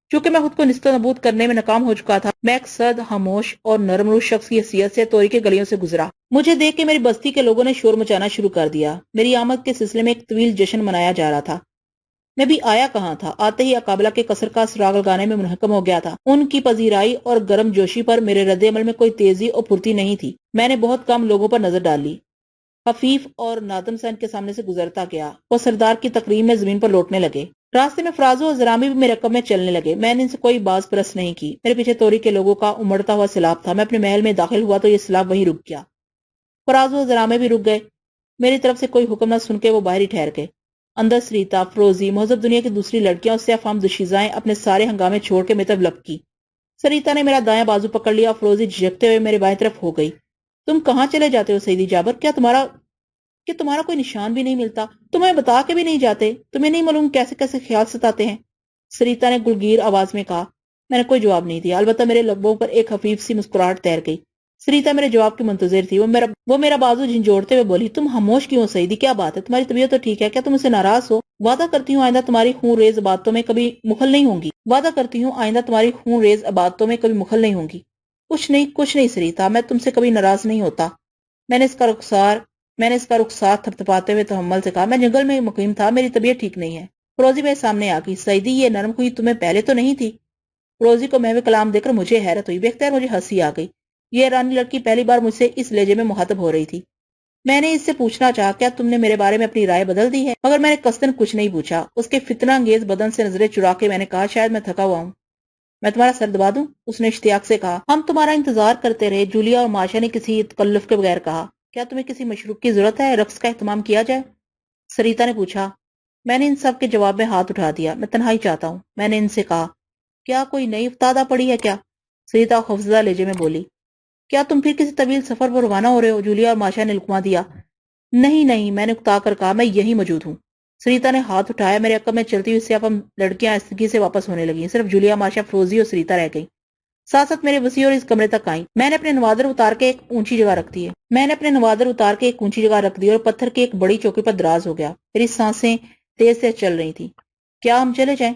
چونکہ میں خود کو نیست و نابود کرنے میں ناکام ہو چکا تھا، میں ایک سرد، خاموش اور نرم روح شخص کی حیثیت سے توری کے گلیوں سے گزرا۔ مجھے دیکھ کے میری بستی کے لوگوں نے شور مچانا شروع کر دیا۔ میری آمد کے سلسلے میں ایک طویل جشن منایا جا رہا تھا۔ میں بھی آیا کہاں تھا، آتے ہی اقابلہ کے قصر کا سراغ لگانے میں منہکم ہو گیا تھا۔ ان کی پذیرائی اور گرم جوشی پر میرے رد عمل میں کوئی تیزی اور پھرتی نہیں تھی۔ میں نے بہت کم لوگوں پر نظر ڈالی، خفیف اور نادم سا ان کے سامنے سے گزرتا گیا۔ وہ سردار کی تقریم میں زمین پر لوٹنے لگے۔ راستے میں فرازو اور زرامی بھی میرے رقم میں چلنے لگے۔ میں نے ان سے کوئی باز پرست نہیں کی۔ میرے پیچھے توری کے لوگوں کا امڑتا ہوا سیلاب تھا۔ میں اپنے محل میں داخل ہوا تو یہ سیلاب وہیں رک گیا۔ فرازو اور زرامے بھی رک گئے۔ میری طرف سے کوئی حکم نہ سن کے وہ باہر ہی ٹھہر گئے۔ اندر سریتا، فروزی، مہذب دنیا کی دوسری لڑکیاں اور سیاہ فام دوشیزائیں اپنے سارے ہنگامے چھوڑ کے میری طرف لپکی۔ سریتا نے میرا دایاں بازو پکڑ لیا اور فروزی جھجکتے ہوئے میرے بائیں طرف ہو گئی۔ تم کہاں چلے جاتے ہو سیدی جابر؟ کیا تمہارا کوئی نشان بھی نہیں ملتا؟ تمہیں بتا کے بھی نہیں جاتے؟ تمہیں نہیں معلوم کیسے کیسے خیال ستاتے ہیں؟ سریتا نے گلگیر آواز میں کہا۔ میں نے کوئی جواب نہیں دیا، البتہ میرے لبوں پر ایک خفیف سی مسکراہٹ تیر گئی۔ سریتا میرے جواب کی منتظر تھی۔ وہ میرا بازو جھنجھوڑتے ہوئے بولی، تم خاموش کیوں ہو سعیدی؟ کیا بات ہے؟ تمہاری طبیعت تو ٹھیک ہے؟ کیا تم اسے ناراض ہو؟ وعدہ کرتی ہوں آئندہ تمہاری خون ریز عبادتوں میں کبھی مخل نہیں ہوں گی۔ وعدہ کرتی ہوں آئندہ تمہاری خون ریز عبادتوں میں کبھی مخل نہیں ہوں گی۔ کچھ نہیں سریتا، میں تم سے کبھی ناراض نہیں ہوتا۔ میں نے اس کا رخسار تھپتھپاتے ہوئے تحمل سے کہا، میں جنگل میں مقیم تھا، میری طبیعت ٹھیک نہیں ہے۔ فروزی میرے سامنے آ گئی۔ سعیدی، یہ نرم ہوئی تمہیں پہلے تو نہیں تھی؟ فروزی کو محو کلام دیکھ کر مجھے حیرت ہوئی۔ بے اختیار مجھے ہنسی آ گئی۔ یہ ایرانی لڑکی پہلی بار مجھ سے اس لہجے میں مخاطب ہو رہی تھی۔ میں نے اس سے پوچھنا چاہا، کیا تم نے میرے بارے میں اپنی رائے بدل دی ہے؟ مگر میں نے قصدن کچھ نہیں پوچھا۔ اس کے فتنہ انگیز بدن سے نظریں چرا کے میں نے کہا، شاید میں تھکا ہوا ہوں، میں تمہارا سر دبا دوں؟ اس نے اشتیاق سے کہا۔ ہم تمہارا انتظار کرتے رہے، جولیا اور ماشا نے کسی تکلف کے بغیر کہا۔ کیا تمہیں کسی مشروب کی ضرورت ہے؟ رقص کا اہتمام کیا جائے؟ سریتا نے پوچھا۔ میں نے ان سب کے جواب میں ہاتھ اٹھا دیا۔ میں تنہائی چاہتا ہوں، میں نے ان سے کہا۔ کیا کوئی نئی افتادہ پڑی ہے کیا؟ سریتا خوفزدہ لہجے میں بولی۔ کیا تم پھر کسی طویل سفر پر روانہ ہو رہے ہو؟ جولیا اور ماشا نے لقمہ دیا۔ نہیں، میں نے اکتا کر کہا، میں یہی موجود ہوں۔ سریتا نے ہاتھ اٹھایا۔ میرے عقب میں چلتی ہوئی سیاہفام لڑکیاں آہستگی سے واپس ہونے لگیں۔ صرف جولیا، ماشا، فروزی اور سریتا رہ گئیں۔ ساتھ ساتھ میرے وسیع اور اس کمرے تک آئیں۔ میں نے اپنے نوادر اتار کے ایک اونچی جگہ رکھ دی اور پتھر کی ایک بڑی چوکی پر دراز ہو گیا۔ میری سانسیں تیز سے چل رہی تھیں۔ کیا ہم چلے جائیں؟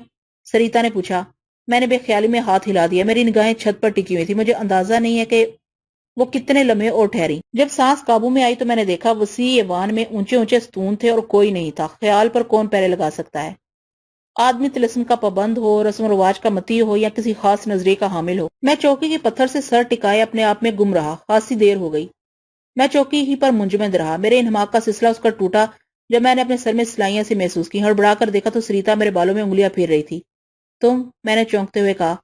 سریتا نے پوچھا۔ میں نے بے خیالی میں ہاتھ ہلا دیا۔ میری نگاہیں چھت پر ٹکی ہوئی تھی۔ مجھے اندازہ نہیں ہے کہ وہ کتنے لمحے اور ٹھہری۔ جب سانس قابو میں آئی تو میں نے دیکھا وسیع ایوان میں اونچے اونچے ستون تھے اور کوئی نہیں تھا۔ خیال پر کون پہرے لگا سکتا ہے؟ آدمی طلسم کا پابند ہو، رسم و رواج کا متی ہو یا کسی خاص نظریے کا حامل ہو۔ میں چوکی کے پتھر سے سر ٹکائے اپنے آپ میں گم رہا۔ خاصی دیر ہو گئی۔ میں چوکی ہی پر منجمد رہا۔ میرے انہماک کا سلسلہ اس کا ٹوٹا جب میں نے اپنے سر میں سلائیاں سے محسوس کی۔ ہڑبڑا کر دیکھا تو سریتا میرے بالوں میں انگلیاں پھیر رہی تھی۔ میں نے چونکتے ہوئے کہا۔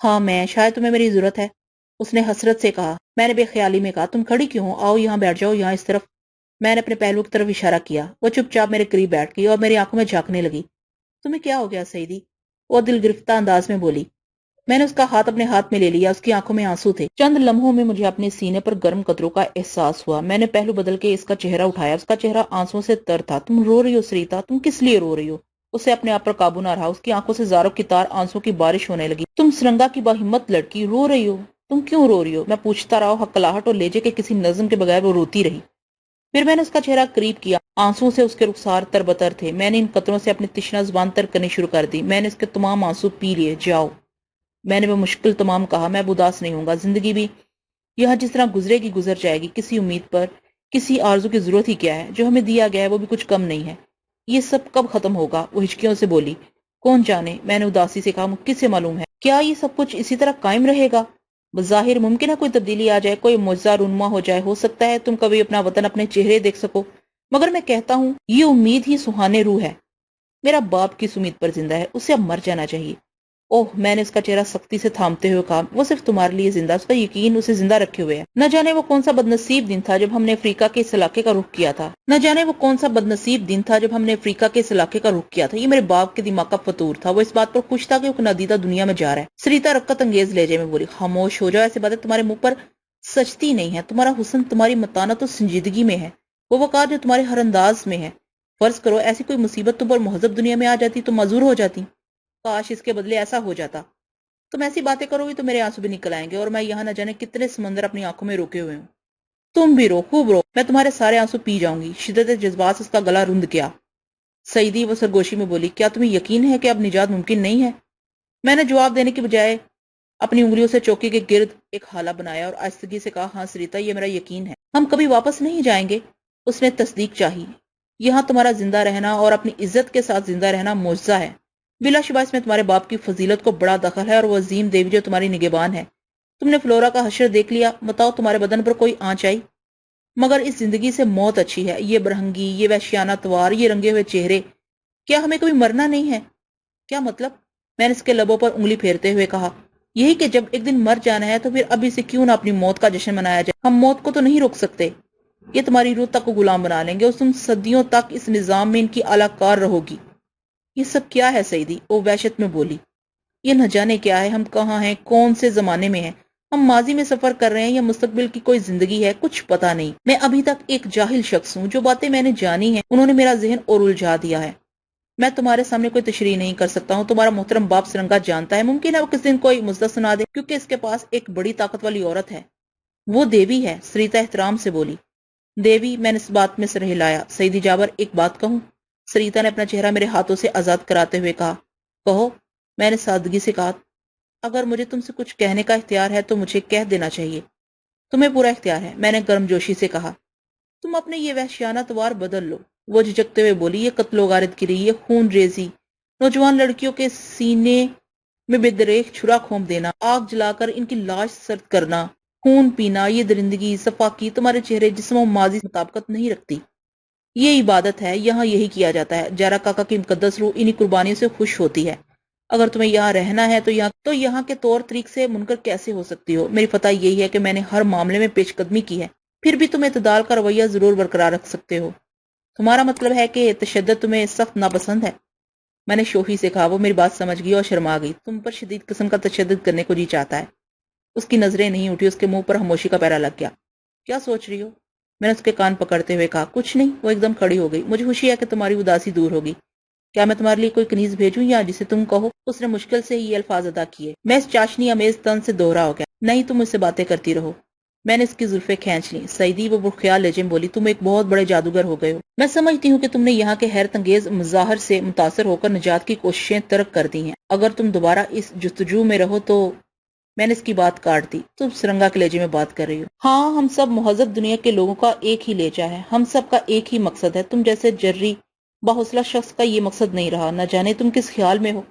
ہاں میں، شاید تمہیں میری ضرورت ہے، اس نے حسرت سے کہا۔ میں نے بے خیالی میں کہا، تم کھڑی کیوں ہو؟ آؤ یہاں بیٹھ جاؤ، یہاں اس طرف۔ میں نے اپنے پہلو کی طرف اشارہ کیا۔ وہ چپ چاپ میرے قریب بیٹھ گئی اور میری آنکھوں میں جھانکنے لگی۔ تمہیں کیا ہو گیا سعیدی؟ وہ دل گرفتہ انداز میں بولی۔ میں نے اس کا ہاتھ اپنے ہاتھ میں لے لیا، اس کی آنکھوں میں آنسو تھے۔ چند لمحوں میں مجھے اپنے سینے پر گرم قطروں کا احساس ہوا۔ میں نے پہلو بدل کے اس کا چہرہ اٹھایا، اس کا چہرہ آنسوں سے تر تھا۔ تم رو رہی ہو سریتا، تم کس لیے رو رہی ہو؟ اسے اپنے آپ پر قابو نہ رہا، اس کی آنکھوں سے زاروں کی تار آنسوں کی بارش ہونے لگی۔ تم سرنگا کی باہمت لڑکی رو رہی ہو، تم کیوں رو رہی ہو؟ میں پوچھتا رہا، ہکلاہٹ اور لہجے کے کسی نظم کے بغیر وہ روتی رہی۔ پھر میں نے اس کا چہرہ قریب کیا، آنسوں سے اس کے رخسار تربتر تھے۔ میں نے ان قطروں سے اپنی تشنہ زبان تر کرنی شروع کر دی۔ میں نے اس کے تمام آنسو پی لیے۔ جاؤ، میں نے بمشکل تمام کہا، میں اب اداس نہیں ہوں گا۔ زندگی بھی یہاں جس طرح گزرے گی گزر جائے گی، کسی امید پر، کسی آرزو کی ضرورت ہی کیا ہے؟ جو ہمیں دیا گیا ہے وہ بھی کچھ کم نہیں ہے۔ یہ سب کب ختم ہوگا؟ وہ ہچکیوں سے بولی۔ کون جانے، میں نے اداسی سے کہا، کس سے معلوم ہے؟ کیا یہ سب کچھ اسی طرح قائم رہے گا؟ بظاہر ممکن ہے کوئی تبدیلی آ جائے، کوئی معجزہ رونما ہو جائے، ہو سکتا ہے تم کبھی اپنا وطن اپنے چہرے دیکھ سکو، مگر میں کہتا ہوں یہ امید ہی سہانے روح ہے۔ میرا باپ کس امید پر زندہ ہے؟ اسے اب مر جانا چاہیے۔ اوہ، میں نے اس کا چہرہ سختی سے تھامتے ہوئے کہا، وہ صرف تمہارے لیے زندہ، اس کا یقین اسے زندہ رکھے ہوئے ہے۔ نہ جانے وہ کون سا بدنصیب دن تھا جب ہم نے افریقہ کے اس علاقے کا رخ کیا تھا۔ یہ میرے باپ کے دماغ کا فطور تھا۔ وہ اس بات پر خوش تھا کہ وہ نادیدہ دنیا میں جا رہا ہے۔ سریتا رقت انگیز لہجے میں بولی، خاموش ہو جاؤ، ایسی باتیں تمہارے منہ پر سچتی نہیں ہے۔ تمہارا حسن، تمہاری متانت و سنجیدگی میں ہے، وہ وقار جو تمہارے ہر انداز میں ہے۔ فرض کرو ایسی کوئی مصیبت تم پر مہذب دنیا میں آ جاتی تو معذور ہو جاتی۔ کاش اس کے بدلے ایسا ہو جاتا۔ تم ایسی باتیں کرو گی تو میرے آنسو بھی نکل آئیں گے، اور میں یہاں نہ جانے کتنے سمندر اپنی آنکھوں میں روکے ہوئے ہوں۔ تم بھی رو، خوب رو، میں تمہارے سارے آنسو پی جاؤں گی۔ شدت جذبات سے اس کا گلا رند گیا۔ سعیدی، وہ سرگوشی میں بولی، کیا تمہیں یقین ہے کہ اب نجات ممکن نہیں ہے؟ میں نے جواب دینے کی بجائے اپنی انگلیوں سے چوکی کے گرد ایک حالہ بنایا اور آہستگی سے کہا، ہاں سریتا، یہ میرا یقین ہے، ہم کبھی واپس نہیں جائیں گے۔ اس نے تصدیق چاہی۔ یہاں تمہارا زندہ رہنا اور اپنی عزت کے ساتھ زندہ رہنا معجزہ ہے۔ بلا شبہ اس میں تمہارے باپ کی فضیلت کو بڑا دخل ہے، اور وہ عظیم دیوی جو تمہاری نگہبان ہے۔ تم نے فلورا کا حشر دیکھ لیا، بتاؤ تمہارے بدن پر کوئی آنچ آئی؟ مگر اس زندگی سے موت اچھی ہے۔ یہ برہنگی، یہ وحشیانہ توار، یہ رنگے ہوئے چہرے، کیا ہمیں کبھی مرنا نہیں ہے؟ کیا مطلب؟ میں نے اس کے لبوں پر انگلی پھیرتے ہوئے کہا، یہی کہ جب ایک دن مر جانا ہے تو پھر ابھی سے کیوں نہ اپنی موت کا جشن منایا جائے۔ ہم موت کو تو نہیں روک سکتے، یہ تمہاری روح تک کو غلام بنا لیں گے، اور تم صدیوں تک اس نظام میں ان کی اعلی کار رہو گی۔ یہ سب کیا ہے سعیدی؟ وہ وحشت میں بولی۔ یہ نہ جانے کیا ہے، ہم کہاں ہیں، کون سے زمانے میں ہیں، ہم ماضی میں سفر کر رہے ہیں یا مستقبل کی کوئی زندگی ہے، کچھ پتا نہیں۔ میں ابھی تک ایک جاہل شخص ہوں، جو باتیں میں نے جانی ہیں انہوں نے میرا ذہن اور الجھا دیا ہے۔ میں تمہارے سامنے کوئی تشریح نہیں کر سکتا ہوں۔ تمہارا محترم باپ سرنگا جانتا ہے، ممکن ہے وہ کس دن کوئی مزدہ سنا دے، کیونکہ اس کے پاس ایک بڑی طاقت والی عورت ہے۔ وہ دیوی ہے، سریتا احترام سے بولی۔ دیوی؟ میں نے اس بات میں سر ہلایا۔ سعیدی جابر، ایک بات کہوں؟ سریتا نے اپنا چہرہ میرے ہاتھوں سے آزاد کراتے ہوئے کہا۔ کہو، میں نے سادگی سے کہا۔ اگر مجھے تم سے کچھ کہنے کا اختیار ہے تو مجھے کہہ دینا چاہیے۔ تمہیں پورا اختیار ہے، میں نے گرم جوشی سے کہا۔ تم اپنے یہ وحشیانہ توار بدل لو، وہ جھجکتے ہوئے بولی۔ یہ قتل و غارت گری، یہ خون ریزی، نوجوان لڑکیوں کے سینے میں بے دریغ چھرا کھونپ دینا، آگ جلا کر ان کی لاش سرد کرنا، خون پینا، یہ درندگی، صفاقی، تمہارے چہرے جسم و ماضی مطابقت نہیں رکھتی۔ یہ عبادت ہے، یہاں یہی کیا جاتا ہے۔ جارا کاکا کی مقدس روح انہی قربانیوں سے خوش ہوتی ہے۔ اگر تمہیں یہاں رہنا ہے تو یہاں کے طور طریق سے منکر کیسے ہو سکتی ہو؟ میری فتح یہی ہے کہ میں نے ہر معاملے میں پیش قدمی کی ہے، پھر بھی تم اعتدال کا رویہ ضرور برقرار رکھ سکتے ہو۔ تمہارا مطلب ہے کہ تشدد تمہیں سخت ناپسند ہے؟ میں نے شوخی سے کہا۔ وہ میری بات سمجھ گئی اور شرما گئی۔ تم پر شدید قسم کا تشدد کرنے کو جی چاہتا ہے۔ اس کی نظریں نہیں اٹھی، اس کے منہ پر خاموشی کا پہرا لگ گیا۔ کیا سوچ رہی ہو؟ میں نے اس کے کان پکڑتے ہوئے کہا۔ کچھ نہیں۔ وہ ایک دم کھڑی ہو گئی۔ مجھے خوشی ہے کہ تمہاری اداسی دور ہوگی۔ کیا میں تمہارے لیے کوئی کنیز بھیجوں یا جسے تم کہو؟ اس نے مشکل سے یہ الفاظ ادا کیے۔ میں اس چاشنی امیز طنز سے دوہرا ہو گیا۔ نہیں، تم مجھ سے باتیں کرتی رہو۔ میں نے اس کی زلفیں کھینچ لیں۔ سعیدی، وہ برخیال لہجے میں بولی، تم ایک بہت بڑے جادوگر ہو گئے ہو۔ میں سمجھتی ہوں کہ تم نے یہاں کے حیرت انگیز مظاہر سے متاثر ہو کر نجات کی کوششیں ترک کر دی ہیں۔ اگر تم دوبارہ اس جستجو میں رہو تو… میں نے اس کی بات کاٹ دی۔ تم سرنگا کے لہجے میں بات کر رہی ہو؟ ہاں، ہم سب مہذب دنیا کے لوگوں کا ایک ہی لہجہ ہے، ہم سب کا ایک ہی مقصد ہے۔ تم جیسے جرری باحوصلہ شخص کا یہ مقصد نہیں رہا۔ نہ جانے تم کس خیال میں ہو۔